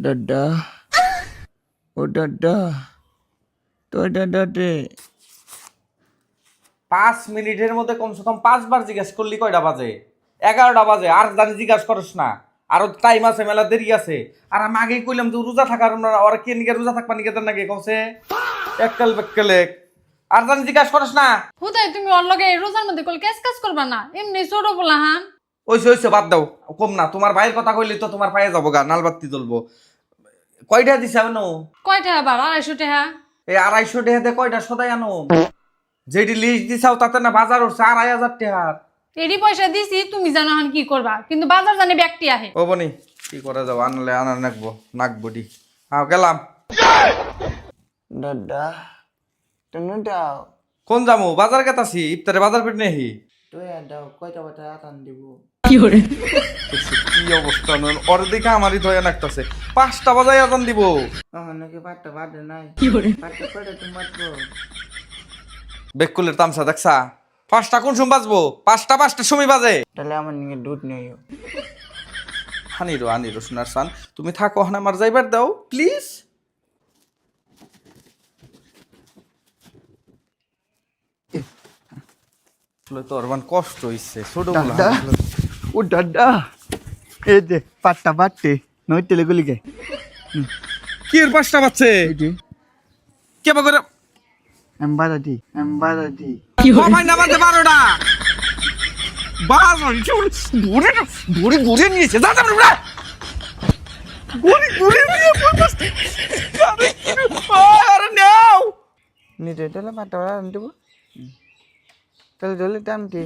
দাদা ও দাদা তোর দাদাতে 5 মিনিটের মধ্যে কমসে কম 5 বার জিজ্ঞেস করলি কয়টা বাজে? 11টা বাজে। আর জানি জিজ্ঞাসা করস না, আরো টাইম আছে, মেলা দেরি আছে। আর আমি আগেই কইলাম যে রোজা থাকার ওরা কে নিকে রোজা থাকবা নিকে দেন নাকি কমসে এককাল বেককালে। আর জানি জিজ্ঞাসা করস না। হুদাই তুমি ওর লগে এই রোজার মধ্যে কল কাজ করবা না, এমনি ছোট বলা হান। ওইসে বাদ দাও, কম না। তোমার ভাইয়ের কথা কইলি তো তোমার পায়ে যাবো গা, নালবাতি জ্বলবো। কয়টা দিছে আনো? কয়টা আবার 250 টাকা? এই 250 টাকাতে কয়টা সদাই আনো? যেটি লিস্ট দিছাও তাতে না বাজার উঠছে 2,500 টাকার। এরই পয়সা দিছি, তুমি জানো হান কি করবা, কিন্তু বাজার জানি ব্যক্তি আহে। ও বনি কি করে যাবো, আনলে আনার নাকবো হ্যাঁ গেলাম। দাদা তুমি দাও কোন যামু? বাজার গেতাছি, ইফতারে বাজার পেট নেহি। তুই দাও কয়টা বাটা আটান দিব কি অবস্থা ওর দিকে আমারই ধয়া নাকতাছে। 5টা বাজায় আজান দিব। নাকি পাটটা বাদে নাই পাটটা কয়টা তুমি বাটবো বেকুলের তামসা দেখছা? 5টা কোন সময় বাজবো? 5টা সময় বাজে। তাহলে আমার নিয়ে দুধ নেই আনিরো সোনার সান, তুমি থাকো হান, আমার যাইবার দাও প্লিজ। তোর মান কষ্ট হইছে ছোট দাদা ও দাদা এই যে পাটটা বাটতে নই তেলে গুলিকে কি এর 5টা বাজছে? কে বা করে এমবাদাদি ভাই না বাজে 12টা বাজার ঘুরে নিয়েছে। যা যা বড় ঘুরে নিয়ে আরে নাও নিতে তাহলে পাটটা বাটা দেবো তাহলে জলে টান কি